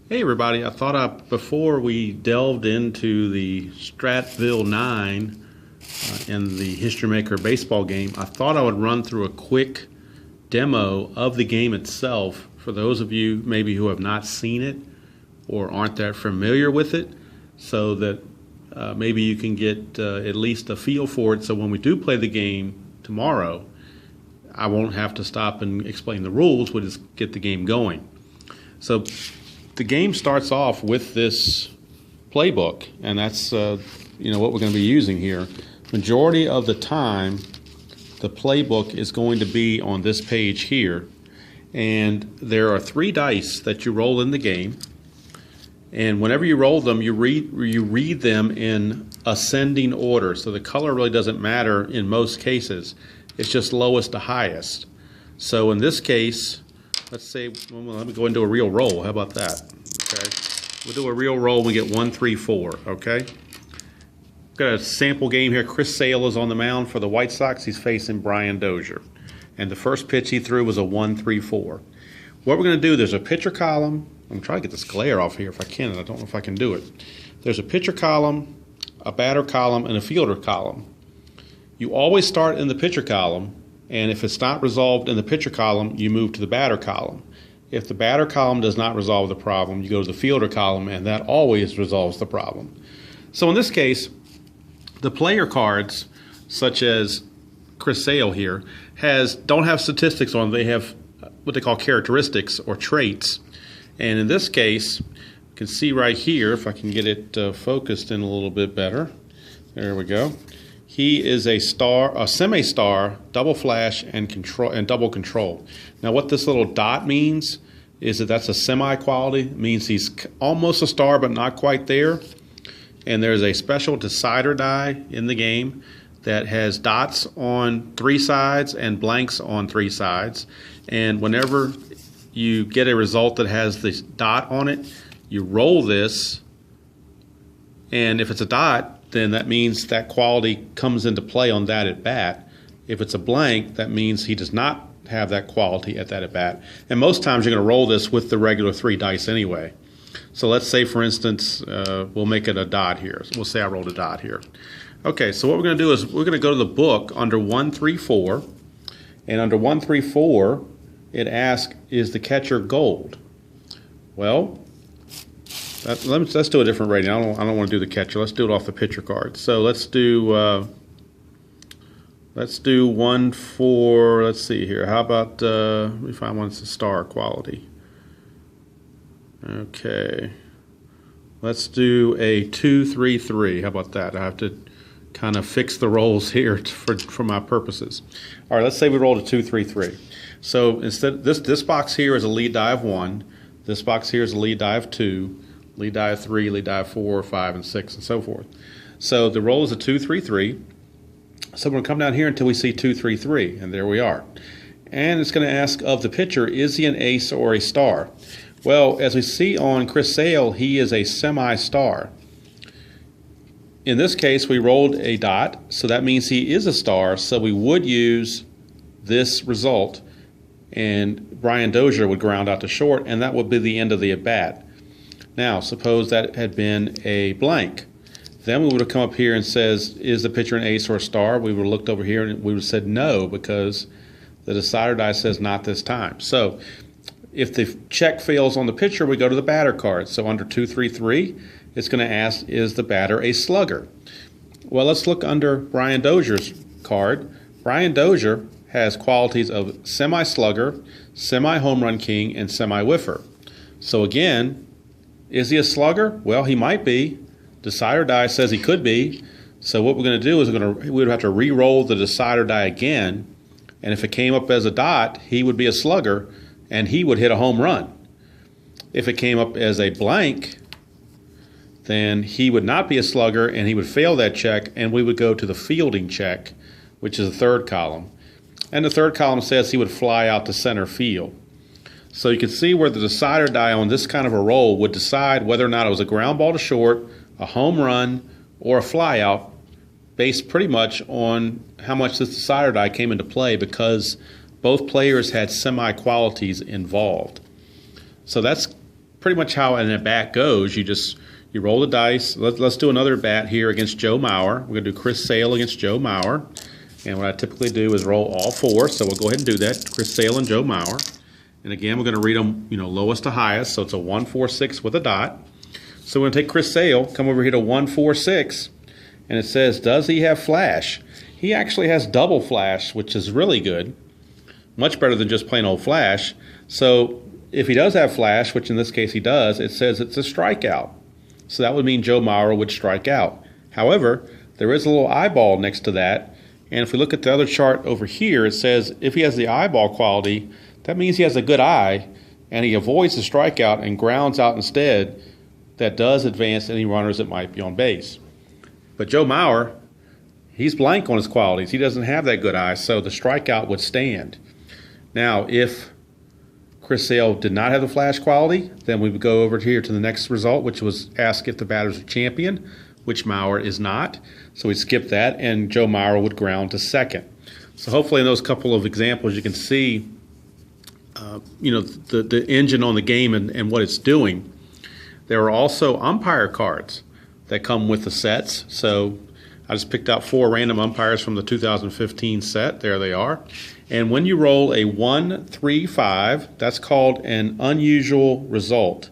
Hey everybody, I thought before we delved into the Stratville Nine and the History Maker baseball game, I thought I would run through a quick demo of the game itself for those of you maybe who have not seen it or aren't that familiar with it, so that maybe you can get at least a feel for it, so when we do play the game tomorrow, I won't have to stop and explain the rules. We'll just get the game going. So the game starts off with this playbook, and that's what we're going to be using here. Majority of the time, the playbook is going to be on this page here, and there are 3 dice that you roll in the game, and whenever you roll them, you read them in ascending order. So the color really doesn't matter in most cases. It's just lowest to highest. So in this case, let's say, well, let me go into a real roll. How about that? Okay, we'll do a real roll. We get 1, 3, 4. Okay, got a sample game here. Chris Sale is on the mound for the White Sox. He's facing Brian Dozier, and the first pitch he threw was a 1, 3, 4. What we're going to do? There's a pitcher column. I'm trying to get this glare off here if I can, and I don't know if I can do it. There's a pitcher column, a batter column, and a fielder column. You always start in the pitcher column, and if it's not resolved in the pitcher column, you move to the batter column. If the batter column does not resolve the problem, you go to the fielder column, and that always resolves the problem. So in this case, the player cards, such as Chris Sale here, don't have statistics on them. They have what they call characteristics or traits. And in this case, you can see right here, if I can get it focused in a little bit better. There we go. He is a star, a semi-star, double flash, and double control. Now, what this little dot means is that's a semi-quality. It means he's almost a star, but not quite there. And there's a special decider die in the game that has dots on 3 sides and blanks on 3 sides. And whenever you get a result that has this dot on it, you roll this, and if it's a dot, then that means that quality comes into play on that at bat. If it's a blank, that means he does not have that quality at that at bat. And most times you're going to roll this with the regular 3 dice anyway. So let's say, for instance, we'll make it a dot here. So we'll say I rolled a dot here. Okay, so what we're going to do is we're going to go to the book under 1, 3, 4. And under 1, 3, 4, it asks, is the catcher gold? Well, let's do a different rating. I don't want to do the catcher. Let's do it off the pitcher card. So let's do 1 for, let's see here. How about let me find one that's a star quality. Okay, let's do a 2, 3, 3. How about that? I have to kind of fix the rolls here for my purposes. All right, let's say we rolled a 2, 3, 3. So instead, this box here is a lead die of 1. This box here is a lead die of 2. Lead die of 3, lead die of 4, 5, and 6, and so forth. So the roll is a 2, 3, 3. So we're going to come down here until we see 2, 3, 3, and there we are. And it's going to ask of the pitcher, is he an ace or a star? Well, as we see on Chris Sale, he is a semi-star. In this case, we rolled a dot, so that means he is a star, so we would use this result, and Brian Dozier would ground out to short, and that would be the end of the at-bat. Now, suppose that had been a blank. Then we would have come up here and says, is the pitcher an ace or a star? We would have looked over here and we would have said no, because the decider die says not this time. So if the check fails on the pitcher, we go to the batter card. So under 2, 3, 3, it's going to ask, is the batter a slugger? Well, let's look under Brian Dozier's card. Brian Dozier has qualities of semi-slugger, semi-home run king, and semi-whiffer. So again, is he a slugger? Well, he might be. Decider die says he could be. So what we're going to do is we would have to re-roll the decider die again, and if it came up as a dot, he would be a slugger, and he would hit a home run. If it came up as a blank, then he would not be a slugger, and he would fail that check, and we would go to the fielding check, which is the 3rd column. And the 3rd column says he would fly out to center field. So you can see where the decider die on this kind of a roll would decide whether or not it was a ground ball to short, a home run, or a fly out, based pretty much on how much this decider die came into play, because both players had semi-qualities involved. So that's pretty much how an at-bat goes. You roll the dice. Let's do another bat here against Joe Mauer. We're going to do Chris Sale against Joe Mauer. And what I typically do is roll all four. So we'll go ahead and do that. Chris Sale and Joe Mauer. And again, we're going to read them, lowest to highest. So it's a 1, 4, 6 with a dot. So we're going to take Chris Sale, come over here to 1, 4, 6. And it says, does he have flash? He actually has double flash, which is really good. Much better than just plain old flash. So if he does have flash, which in this case he does, it says it's a strikeout. So that would mean Joe Mauer would strike out. However, there is a little eyeball next to that. And if we look at the other chart over here, it says if he has the eyeball quality, that means he has a good eye, and he avoids the strikeout and grounds out instead. That does advance any runners that might be on base. But Joe Mauer, he's blank on his qualities. He doesn't have that good eye, so the strikeout would stand. Now, if Chris Sale did not have the flash quality, then we would go over here to the next result, which was ask if the batter's a champion, which Mauer is not. So we'd skip that, and Joe Mauer would ground to second. So hopefully in those couple of examples you can see the engine on the game and what it's doing. There are also umpire cards that come with the sets. So I just picked out 4 random umpires from the 2015 set. There they are. And when you roll a 1, 3, 5, that's called an unusual result.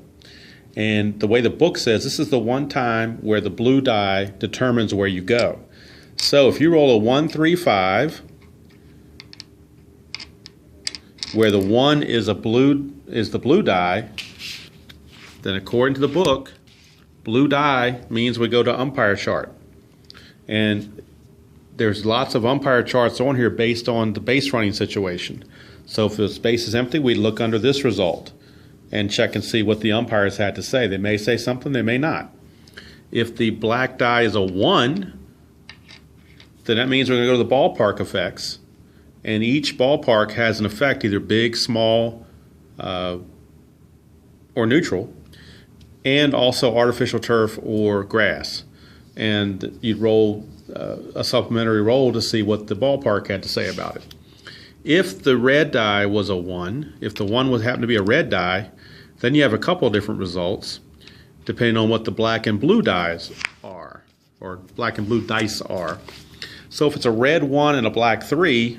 And the way the book says, this is the one time where the blue die determines where you go. So if you roll a 1, 3, 5, where the 1 is the blue die, then according to the book, blue die means we go to umpire chart. And there's lots of umpire charts on here based on the base running situation. So if the space is empty, we look under this result and check and see what the umpires had to say. They may say something, they may not. If the black die is a 1, then that means we're going to go to the ballpark effects. And each ballpark has an effect, either big, small, or neutral, and also artificial turf or grass. And you'd roll a supplementary roll to see what the ballpark had to say about it. If the red die was a 1, if the 1 happened to be a red die, then you have a couple of different results depending on what the black and blue dies are, or black and blue dice are. So if it's a red 1 and a black 3,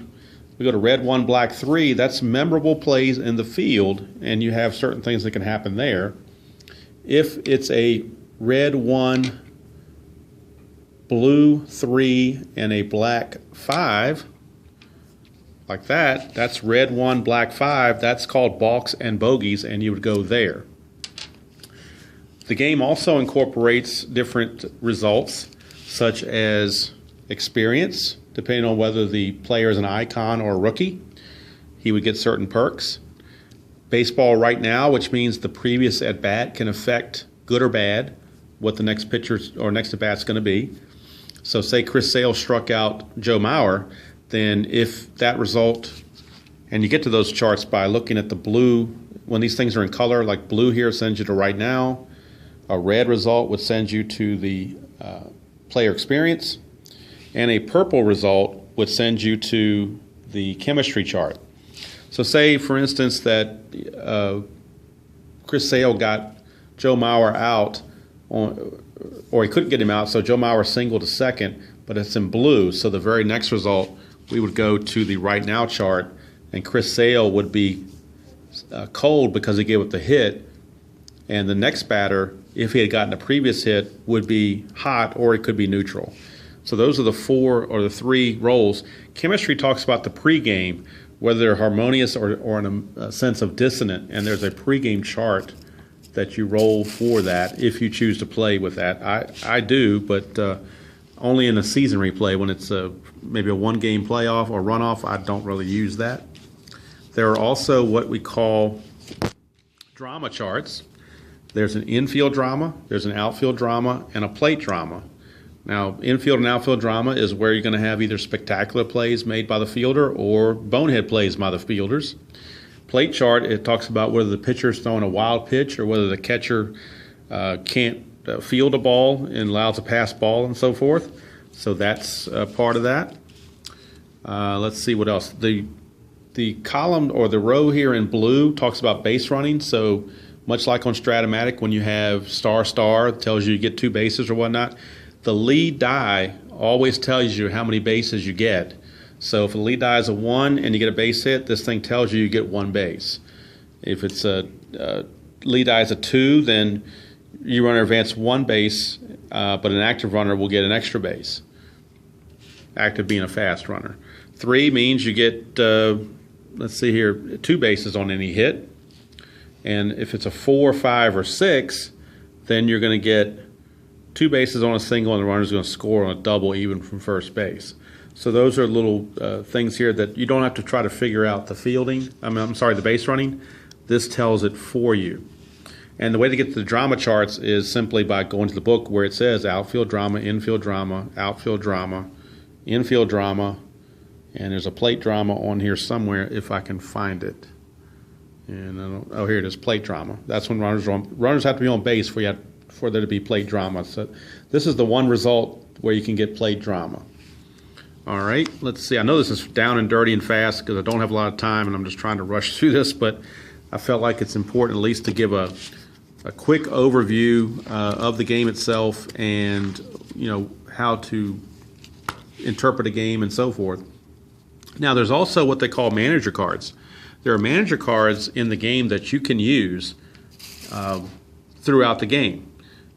we go to red 1, black 3, that's memorable plays in the field, and you have certain things that can happen there. If it's a red 1, blue 3, and a black 5, like that, that's red 1, black 5, that's called balks and bogeys, and you would go there. The game also incorporates different results, such as experience, depending on whether the player is an icon or a rookie. He would get certain perks. Baseball right now, which means the previous at-bat can affect, good or bad, what the next pitcher or next at-bat is going to be. So say Chris Sale struck out Joe Mauer, then if that result, and you get to those charts by looking at the blue, when these things are in color, like blue here sends you to right now, a red result would send you to the player experience, and a purple result would send you to the chemistry chart. So say, for instance, that Chris Sale got Joe Mauer out, or he couldn't get him out, so Joe Mauer singled to second, but it's in blue, so the very next result, we would go to the right now chart, and Chris Sale would be cold because he gave up the hit, and the next batter, if he had gotten a previous hit, would be hot, or it could be neutral. So those are the 4 or the 3 roles. Chemistry talks about the pregame, whether they're harmonious or in a sense of dissonant, and there's a pregame chart that you roll for that if you choose to play with that. I do, but only in a season replay. When it's maybe a one-game playoff or runoff, I don't really use that. There are also what we call drama charts. There's an infield drama, there's an outfield drama, and a plate drama. Now, infield and outfield drama is where you're going to have either spectacular plays made by the fielder or bonehead plays by the fielders. Plate chart, it talks about whether the pitcher's throwing a wild pitch or whether the catcher can't field a ball and allows a pass ball and so forth. So that's part of that. Let's see what else. The column or the row here in blue talks about base running. So much like on Strat-o-matic when you have star star, it tells you you get 2 bases or whatnot. The lead die always tells you how many bases you get. So if the lead die is a 1 and you get a base hit, this thing tells you get 1 base. If it's a lead die is a 2, then your runner advance 1 base, but an active runner will get an extra base. Active being a fast runner. 3 means you get, let's see here, 2 bases on any hit. And if it's a 4, 5, or 6, then you're going to get 2 bases on a single, and the runner's going to score on a double even from first base. So those are little things here that you don't have to try to figure out the fielding. The base running. This tells it for you. And the way to get to the drama charts is simply by going to the book where it says outfield drama, infield drama, outfield drama, infield drama, and there's a plate drama on here somewhere if I can find it. And oh, here it is, plate drama. That's when runners have to be on base for there to be plate drama. So this is the one result where you can get plate drama. All right, let's see. I know this is down and dirty and fast because I don't have a lot of time and I'm just trying to rush through this, but I felt like it's important at least to give a quick overview of the game itself and how to interpret a game and so forth. Now there's also what they call manager cards. There are manager cards in the game that you can use throughout the game.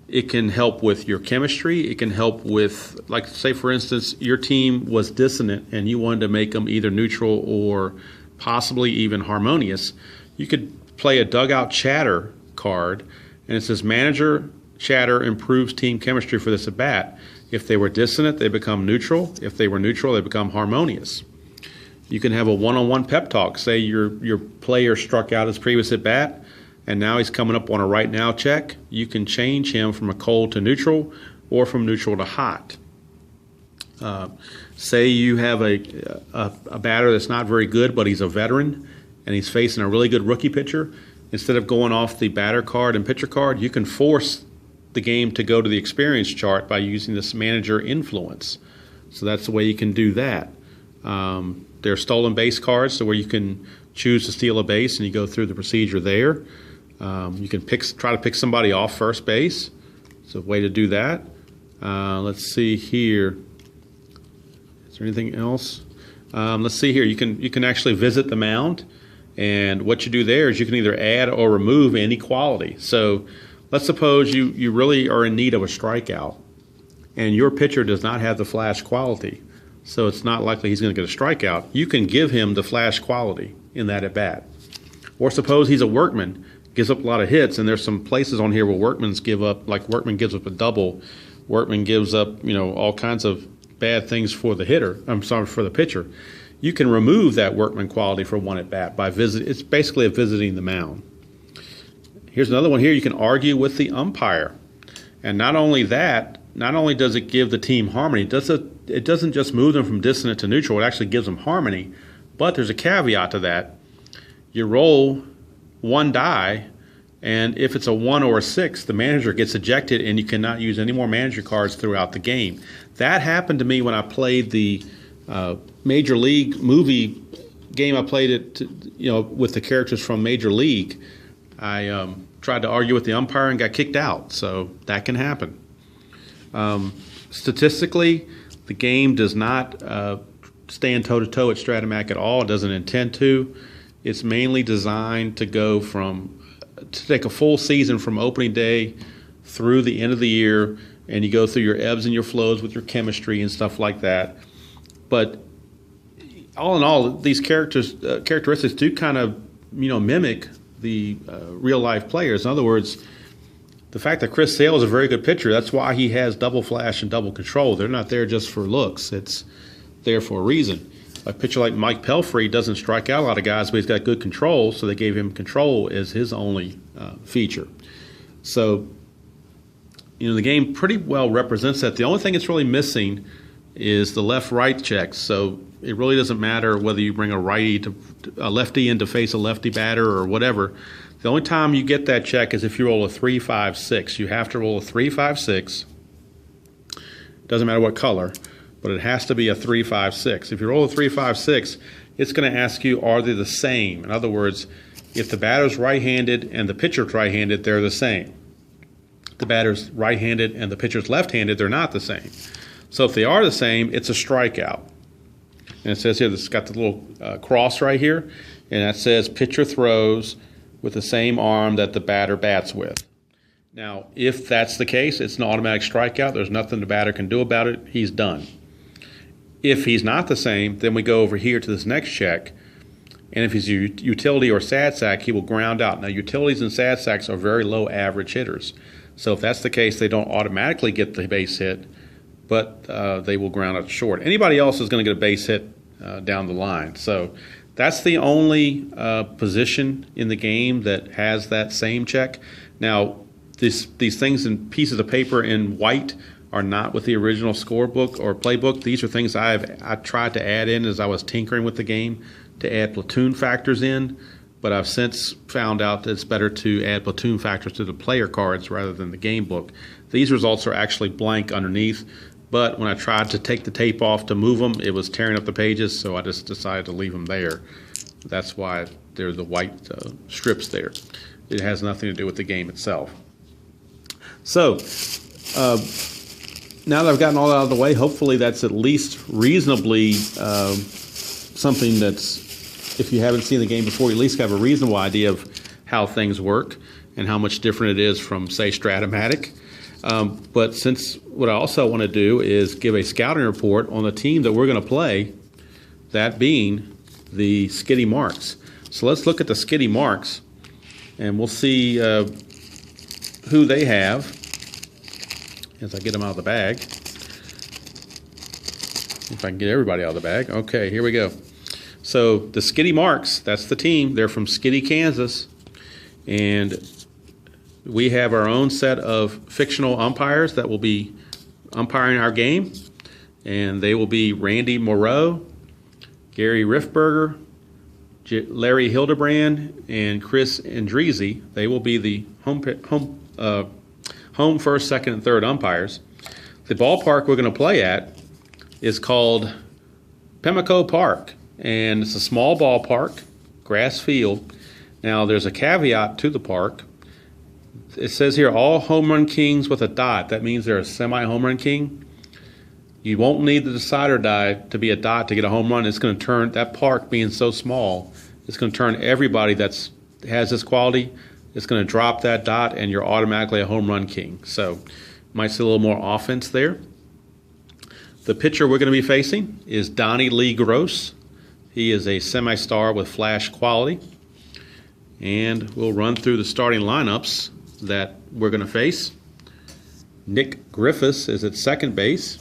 It can help with your chemistry. It can help with, like, say for instance, your team was dissonant and you wanted to make them either neutral or possibly even harmonious. You could play a dugout chatter card, and it says manager chatter improves team chemistry for this at bat. If they were dissonant, they become neutral. If they were neutral, they become harmonious. You can have a one-on-one pep talk. Say your player struck out his previous at bat, and now he's coming up on a right now check. You can change him from a cold to neutral or from neutral to hot. Say you have a batter that's not very good, but he's a veteran, and he's facing a really good rookie pitcher. Instead of going off the batter card and pitcher card, you can force the game to go to the experience chart by using this manager influence. So that's the way you can do that. There are stolen base cards, so where you can choose to steal a base and you go through the procedure there. You can try to pick somebody off first base. It's a way to do that. Let's see here. Is there anything else? Let's see here. You can actually visit the mound, and what you do there is you can either add or remove any quality. So let's suppose you really are in need of a strikeout, and your pitcher does not have the flash quality, so it's not likely he's going to get a strikeout. You can give him the flash quality in that at bat. Or suppose he's a workman, gives up a lot of hits, and there's some places on here where workmans give up, like workman gives up a double, workman gives up all kinds of bad things for the hitter. For the pitcher. You can remove that workman quality for one at bat by it's basically visiting the mound. Here's another one here. You can argue with the umpire, and not only does it give the team harmony, it doesn't just move them from dissonant to neutral. It actually gives them harmony, but there's a caveat to that. You roll 1 die, and if it's a 1 or a 6, the manager gets ejected, and you cannot use any more manager cards throughout the game. That happened to me when I played the Major League movie game. I played it, with the characters from Major League. I tried to argue with the umpire and got kicked out, so that can happen. Statistically, the game does not stand toe-to-toe at Strat-o-matic at all. It doesn't intend to. It's mainly designed to to take a full season from opening day through the end of the year, and you go through your ebbs and your flows with your chemistry and stuff like that. But all in all, these characteristics do kind of mimic the real life players. In other words, the fact that Chris Sale is a very good pitcher, that's why he has double flash and double control. They're not there just for looks. It's there for a reason. A pitcher like Mike Pelfrey doesn't strike out a lot of guys, but he's got good control, so they gave him control as his only feature. So, the game pretty well represents that. The only thing it's really missing is the left-right checks. So it really doesn't matter whether you bring a lefty in to face a lefty batter or whatever. The only time you get that check is if you roll a 3-5-6. You have to roll a 3-5-6. Doesn't matter what color, but it has to be a 3-5-6. If you roll a 3-5-6, it's going to ask you, are they the same? In other words, if the batter's right-handed and the pitcher's right-handed, they're the same. The batter's right-handed and the pitcher's left-handed, they're not the same. So if they are the same, it's a strikeout. And it says here, it's got the little cross right here, and that says pitcher throws with the same arm that the batter bats with. Now, if that's the case, it's an automatic strikeout. There's nothing the batter can do about it. He's done. If he's not the same, then we go over here to this next check, and if he's a utility or sad sack, he will ground out. Now, utilities and sad sacks are very low average hitters. So if that's the case, they don't automatically get the base hit, but they will ground out short. Anybody else is going to get a base hit down the line. So that's the only position in the game that has that same check. Now, these things in pieces of paper in white are not with the original scorebook or playbook. These are things I tried to add in as I was tinkering with the game to add platoon factors in, but I've since found out that it's better to add platoon factors to the player cards rather than the game book. These results are actually blank underneath, but when I tried to take the tape off to move them, it was tearing up the pages, so I just decided to leave them there. That's why there's the white strips there. It has nothing to do with the game itself. So, now that I've gotten all that out of the way, hopefully that's at least reasonably something that's, if you haven't seen the game before, you at least have a reasonable idea of how things work and how much different it is from, say, Strat-o-matic. But since what I also want to do is give a scouting report on the team that we're going to play, that being the Skiddy Marks. So let's look at the Skiddy Marks, and we'll see who they have as I get them out of the bag. If I can get everybody out of the bag. Okay, here we go. So the Skiddy Marks, that's the team. They're from Skiddy, Kansas. And we have our own set of fictional umpires that will be umpiring our game. And they will be Randy Moreau, Gary Riffberger, Larry Hildebrand, and Chris Andreezy. They will be the home first, second, and third umpires. The ballpark we're going to play at is called Pimlico Park, and it's a small ballpark, grass field. Now, there's a caveat to the park. It says here, all home run kings with a dot. That means they're a semi-home run king. You won't need the decider die to be a dot to get a home run. It's going to turn, that park being so small, it's going to turn everybody that has this quality, it's going to drop that dot, and you're automatically a home run king. So, might see a little more offense there. The pitcher we're going to be facing is Donnie Lee Gross. He is a semi-star with flash quality. And we'll run through the starting lineups that we're going to face. Nick Griffiths is at second base.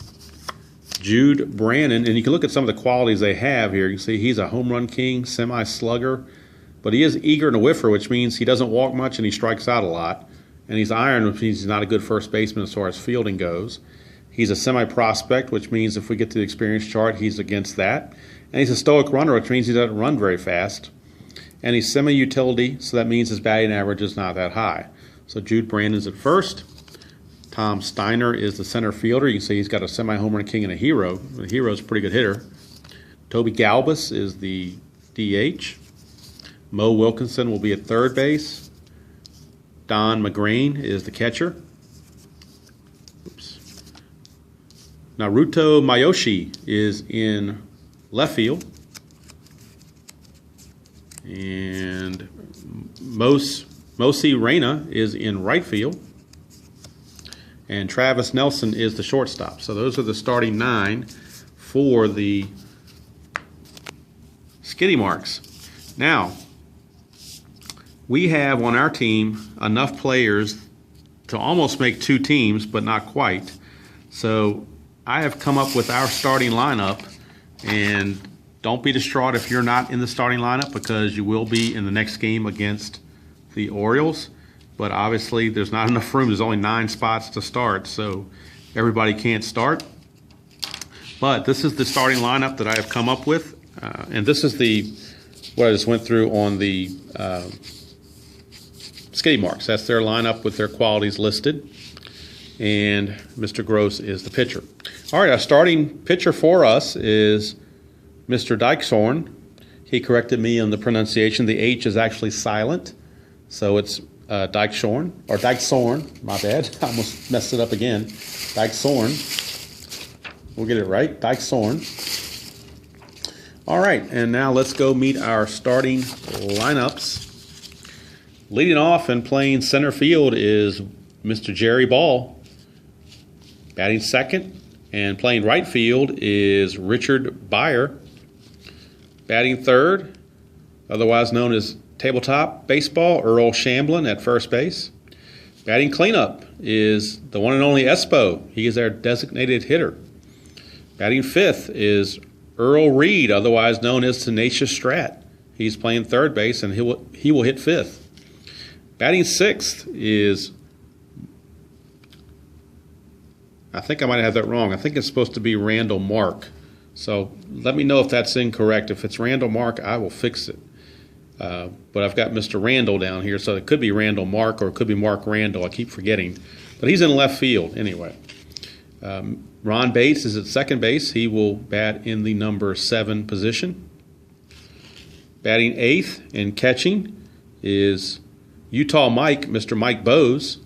Jude Brannon, and you can look at some of the qualities they have here. You can see he's a home run king, semi-slugger, but he is eager and a whiffer, which means he doesn't walk much and he strikes out a lot. And he's iron, which means he's not a good first baseman as far as fielding goes. He's a semi-prospect, which means if we get to the experience chart, he's against that. And he's a stoic runner, which means he doesn't run very fast. And he's semi-utility, so that means his batting average is not that high. So Jude Brandon's at first. Tom Steiner is the center fielder. You can see he's got a semi-home run king and a hero. The hero's a pretty good hitter. Toby Galbus is the DH. Mo Wilkinson will be at third base. Don McGrain is the catcher. Naruto Mayoshi is in left field. And Mosi Reyna is in right field. And Travis Nelson is the shortstop. So those are the starting 9 for the Skiddy Marks. Now, we have on our team enough players to almost make 2 teams, but not quite. So I have come up with our starting lineup, and don't be distraught if you're not in the starting lineup, because you will be in the next game against the Orioles. But obviously there's not enough room. There's only 9 spots to start, so everybody can't start. But this is the starting lineup that I have come up with, and this is what I just went through on the Skiddy Marks. That's their lineup with their qualities listed, and Mr. Gross is the pitcher. All right, our starting pitcher for us is Mr. Dykeshorn. He corrected me on the pronunciation. The H is actually silent, so it's Dykeshorn, or Dykesorn, my bad. I almost messed it up again. Dykesorn. We'll get it right. Dykesorn. All right, and now let's go meet our starting lineups. Leading off and playing center field is Mr. Jerry Ball. Batting second and playing right field is Richard Beyer. Batting third, otherwise known as tabletop baseball, Earl Shamblin at first base. Batting cleanup is the one and only Espo. He is our designated hitter. Batting fifth is Earl Reed, otherwise known as Tenacious Strat. He's playing third base, and he will hit fifth. Batting sixth is, I think I might have that wrong. I think it's supposed to be Randall Mark. So let me know if that's incorrect. If it's Randall Mark, I will fix it. But I've got Mr. Randall down here, so it could be Randall Mark or it could be Mark Randall. I keep forgetting. But he's in left field anyway. Ron Bates is at second base. He will bat in the number 7 position. Batting eighth and catching is Utah Mike, Mr. Mike Bowes.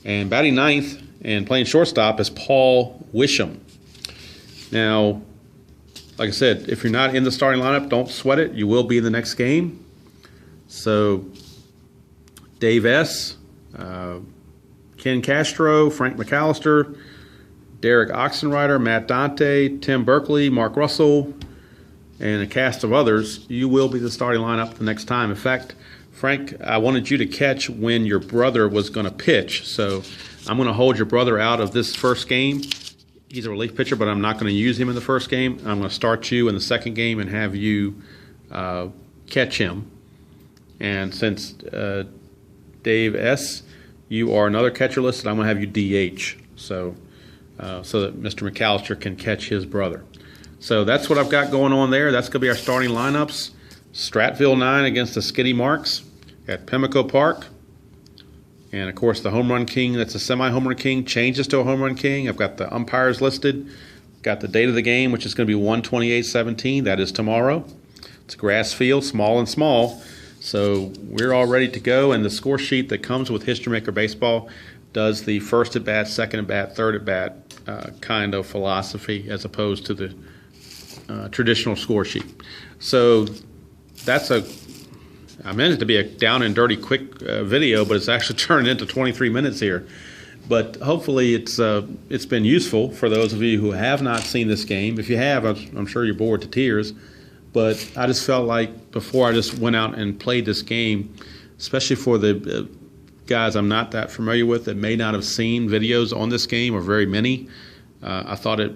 And batting ninth and playing shortstop is Paul Wisham. Now, like I said, if you're not in the starting lineup, don't sweat it. You will be in the next game. So, Dave S., Ken Castro, Frank McAllister, Derek Oxenrider, Matt Dante, Tim Berkeley, Mark Russell, and a cast of others, you will be the starting lineup the next time. In fact, Frank, I wanted you to catch when your brother was going to pitch. So I'm going to hold your brother out of this first game. He's a relief pitcher, but I'm not going to use him in the first game. I'm going to start you in the second game and have you catch him. And since Dave S., you are another catcher listed, I'm going to have you DH, so that Mr. McAllister can catch his brother. So that's what I've got going on there. That's going to be our starting lineups. Stratville 9 against the Skiddy Marks at Pimlico Park. And, of course, the home run king, that's a semi-home run king, changes to a home run king. I've got the umpires listed. Got the date of the game, which is going to be 1/28/17. That is tomorrow. It's a grass field, small and small. So we're all ready to go. And the score sheet that comes with History Maker Baseball does the first at bat, second at bat, third at bat kind of philosophy as opposed to the traditional score sheet. So that's I meant it to be a down and dirty quick video, but it's actually turned into 23 minutes here. But hopefully it's been useful for those of you who have not seen this game. If you have, I'm sure you're bored to tears. But I just felt like before I just went out and played this game, especially for the guys I'm not that familiar with that may not have seen videos on this game, or very many, I thought it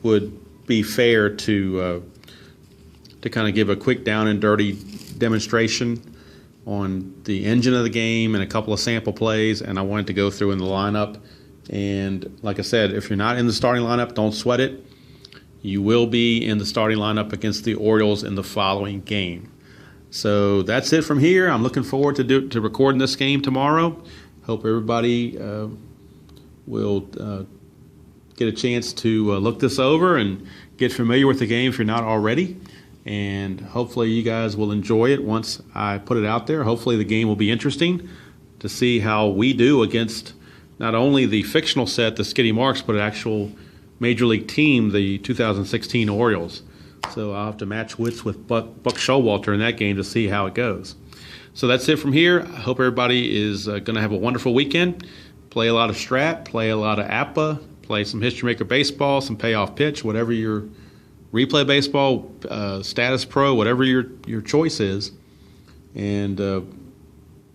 would be fair to kind of give a quick down and dirty demonstration on the engine of the game and a couple of sample plays, and I wanted to go through in the lineup. And like I said, if you're not in the starting lineup, don't sweat it. You will be in the starting lineup against the Orioles in the following game. So that's it from here. I'm looking forward to recording this game tomorrow. Hope everybody will get a chance to look this over and get familiar with the game if you're not already. And hopefully you guys will enjoy it once I put it out there. Hopefully the game will be interesting to see how we do against not only the fictional set, the Skiddy Marks, but an actual Major League team, the 2016 Orioles. So I'll have to match wits with Buck Showalter in that game to see how it goes. So that's it from here. I hope everybody is going to have a wonderful weekend. Play a lot of Strat, play a lot of APBA, play some History Maker Baseball, some Payoff Pitch, whatever your replay baseball, status pro, whatever your choice is. And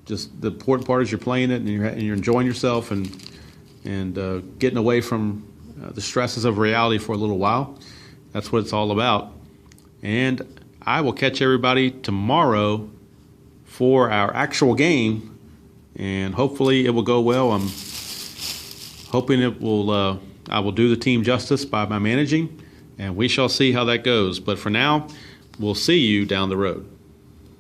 just the important part is you're playing it and you're enjoying yourself and getting away from the stresses of reality for a little while. That's what it's all about. And I will catch everybody tomorrow for our actual game, and hopefully it will go well. I'm hoping it will. I will do the team justice by my managing, and we shall see how that goes. But for now, we'll see you down the road.